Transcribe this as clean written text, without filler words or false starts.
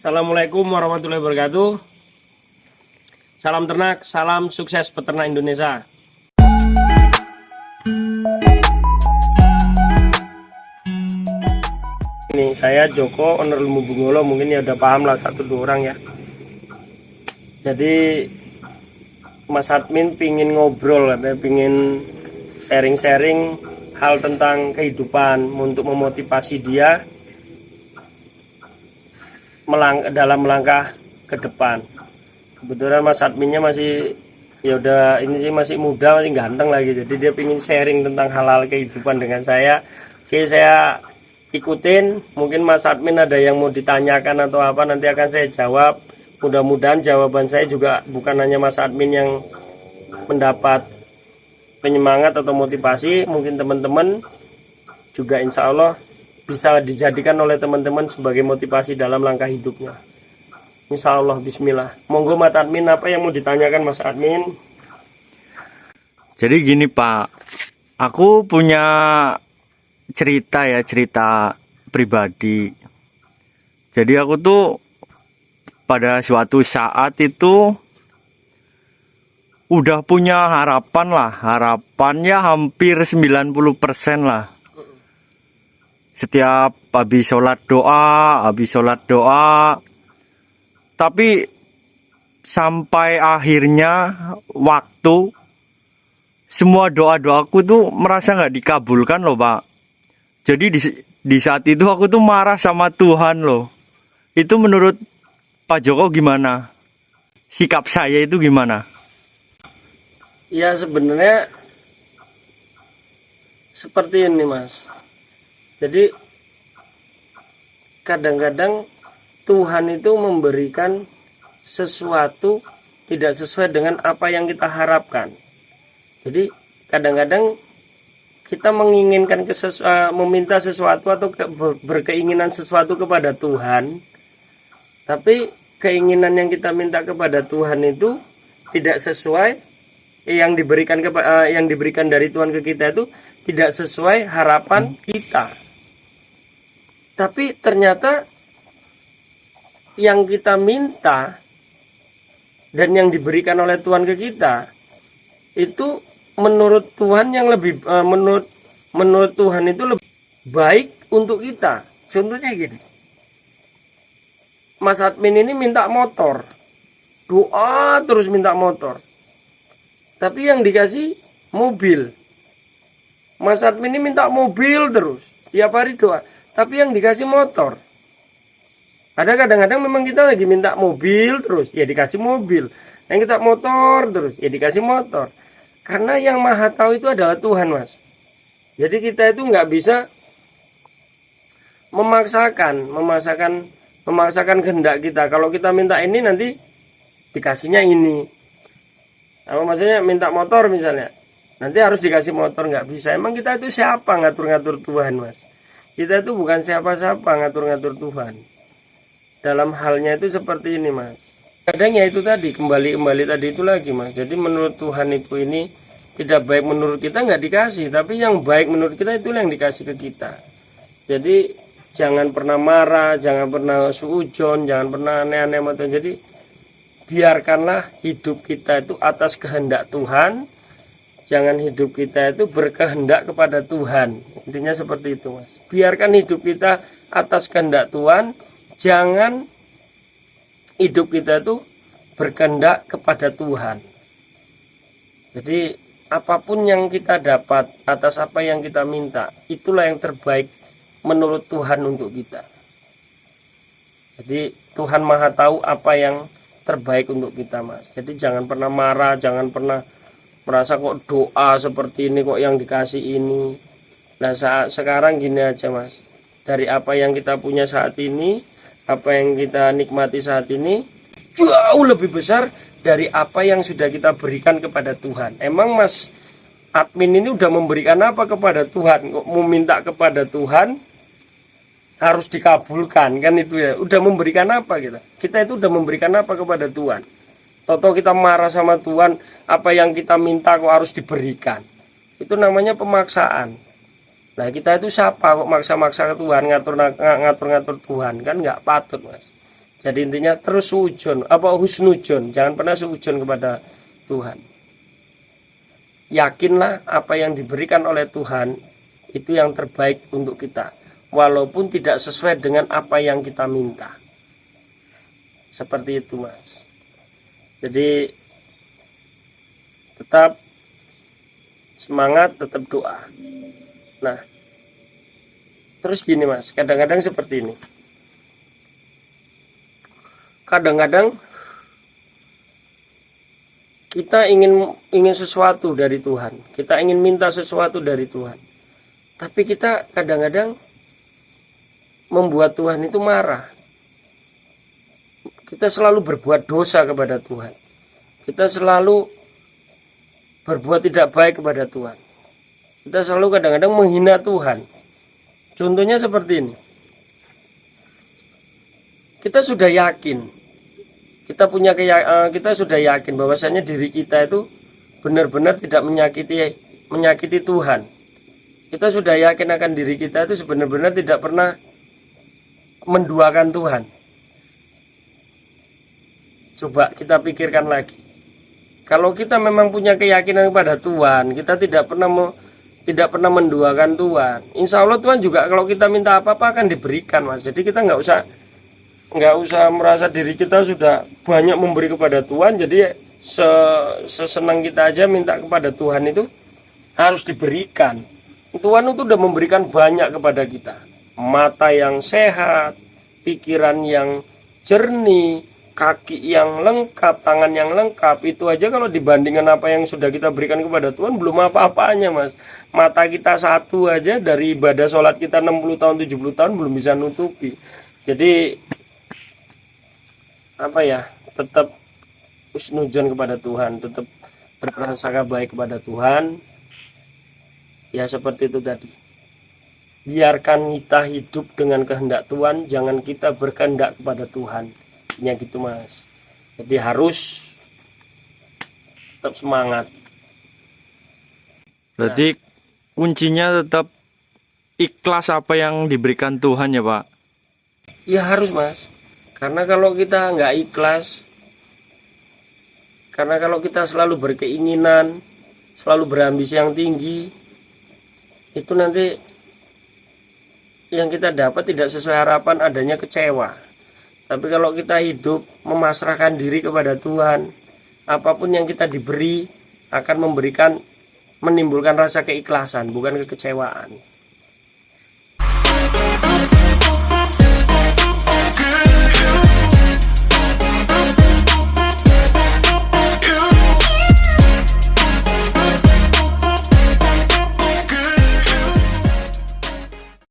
Assalamualaikum warahmatullahi wabarakatuh. Salam ternak, salam sukses peternak Indonesia. Ini saya Joko, owner Lembu Bungolo. Mungkin ya udah paham lah 1-2 orang ya. Jadi Mas Admin pingin ngobrol, pingin sharing-sharing hal tentang kehidupan untuk memotivasi dia dalam melangkah ke depan. Kebetulan Mas Adminnya masih ya udah ini sih masih muda, masih ganteng lagi. Jadi dia pingin sharing tentang hal-hal kehidupan dengan saya. Oke, saya ikutin. Mungkin Mas Admin ada yang mau ditanyakan atau apa, nanti akan saya jawab. Mudah-mudahan jawaban saya juga bukan hanya Mas Admin yang mendapat penyemangat atau motivasi, mungkin teman-teman juga insya Allah bisa dijadikan oleh teman-teman sebagai motivasi dalam langkah hidupnya. Insya Allah, bismillah. Monggo Mas Admin, apa yang mau ditanyakan Mas Admin? Jadi gini Pak, aku punya cerita pribadi. Jadi aku tuh pada suatu saat itu udah punya harapannya hampir 90% lah. Setiap habis sholat doa, tapi sampai akhirnya waktu semua doa-doaku tuh merasa nggak dikabulkan loh Pak. Jadi di saat itu aku tuh marah sama Tuhan loh. Itu menurut Pak Joko gimana? Sikap saya itu gimana? Ya sebenarnya seperti ini Mas. Jadi kadang-kadang Tuhan itu memberikan sesuatu tidak sesuai dengan apa yang kita harapkan. Jadi kadang-kadang kita menginginkan meminta sesuatu atau berkeinginan sesuatu kepada Tuhan, tapi keinginan yang kita minta kepada Tuhan itu tidak sesuai yang diberikan dari Tuhan ke kita itu tidak sesuai harapan kita. Tapi ternyata yang kita minta dan yang diberikan oleh Tuhan ke kita itu menurut Tuhan yang lebih menurut Tuhan itu lebih baik untuk kita. Contohnya gini, Mas Admin ini minta motor, doa terus minta motor, tapi yang dikasih mobil. Mas Admin ini minta mobil terus, tiap hari doa, tapi yang dikasih motor. Ada kadang-kadang memang kita lagi minta mobil terus, ya dikasih mobil. Yang kita motor terus, ya dikasih motor. Karena yang maha tahu itu adalah Tuhan Mas. Jadi kita itu nggak bisa memaksakan kehendak kita. Kalau kita minta ini nanti dikasihnya ini. Apa maksudnya minta motor misalnya, nanti harus dikasih motor, nggak bisa. Emang kita itu siapa ngatur-ngatur Tuhan Mas? Kita itu bukan siapa-siapa ngatur-ngatur Tuhan. Dalam halnya itu seperti ini Mas. Kadang ya itu tadi kembali tadi itu lagi Mas. Jadi menurut Tuhan itu ini tidak baik menurut kita nggak dikasih, tapi yang baik menurut kita itu yang dikasih ke kita. Jadi jangan pernah marah, jangan pernah suujon, jangan pernah aneh-aneh. Jadi biarkanlah hidup kita itu atas kehendak Tuhan. Jangan hidup kita itu berkehendak kepada Tuhan. Intinya seperti itu Mas. Biarkan hidup kita atas kehendak Tuhan. Jangan hidup kita itu berkehendak kepada Tuhan. Jadi apapun yang kita dapat atas apa yang kita minta, itulah yang terbaik menurut Tuhan untuk kita. Jadi Tuhan maha tahu apa yang terbaik untuk kita Mas. Jadi jangan pernah marah, jangan pernah merasa kok doa seperti ini kok yang dikasih ini. Nah sekarang gini aja Mas, dari apa yang kita punya saat ini, apa yang kita nikmati saat ini jauh lebih besar dari apa yang sudah kita berikan kepada Tuhan. Emang Mas Admin ini udah memberikan apa kepada Tuhan? Kok mau minta kepada Tuhan harus dikabulkan kan itu ya? Udah memberikan apa kita? Kita itu udah memberikan apa kepada Tuhan? Toto kita marah sama Tuhan, apa yang kita minta kok harus diberikan? Itu namanya pemaksaan. Nah kita itu siapa kok maksa-maksa ke Tuhan, ngatur-ngatur Tuhan, kan nggak patut Mas. Jadi intinya terus suudzon, apa husnudzon, jangan pernah suudzon kepada Tuhan. Yakinlah apa yang diberikan oleh Tuhan itu yang terbaik untuk kita, walaupun tidak sesuai dengan apa yang kita minta. Seperti itu, Mas. Jadi tetap semangat, tetap doa. Nah, terus gini, Mas, kadang-kadang seperti ini. Kadang-kadang kita ingin sesuatu dari Tuhan, kita ingin minta sesuatu dari Tuhan, tapi kita kadang-kadang membuat Tuhan itu marah. Kita selalu berbuat dosa kepada Tuhan, kita selalu berbuat tidak baik kepada Tuhan, kita selalu kadang-kadang menghina Tuhan. Contohnya seperti ini. Kita sudah yakin, kita sudah yakin bahwasanya diri kita itu benar-benar tidak menyakiti Tuhan. Kita sudah yakin akan diri kita itu sebenarnya tidak pernah menduakan Tuhan. Coba kita pikirkan lagi. Kalau kita memang punya keyakinan kepada Tuhan, kita tidak pernah menduakan Tuhan. Insya Allah Tuhan juga kalau kita minta apa-apa akan diberikan, Mas. Jadi kita nggak usah merasa diri kita sudah banyak memberi kepada Tuhan, jadi sesenang kita aja minta kepada Tuhan itu harus diberikan. Tuhan itu sudah memberikan banyak kepada kita, mata yang sehat, pikiran yang jernih, kaki yang lengkap, tangan yang lengkap. Itu aja kalau dibandingkan apa yang sudah kita berikan kepada Tuhan belum apa-apanya, Mas. Mata kita satu aja dari ibadah sholat kita 60 tahun 70 tahun belum bisa nutupi. Jadi tetap husnudzon kepada Tuhan, tetap berprasangka baik kepada Tuhan. Ya seperti itu tadi. Biarkan kita hidup dengan kehendak Tuhan, jangan kita berkehendak kepada Tuhan. Ya gitu, Mas. Jadi harus tetap semangat. Berarti kuncinya tetap ikhlas apa yang diberikan Tuhan ya, Pak? Ya harus, Mas. Karena kalau kita nggak ikhlas, karena kalau kita selalu berkeinginan, selalu berambisi yang tinggi, itu nanti yang kita dapat tidak sesuai harapan, adanya kecewa. Tapi kalau kita hidup memasrahkan diri kepada Tuhan, apapun yang kita diberi akan menimbulkan rasa keikhlasan, bukan kekecewaan.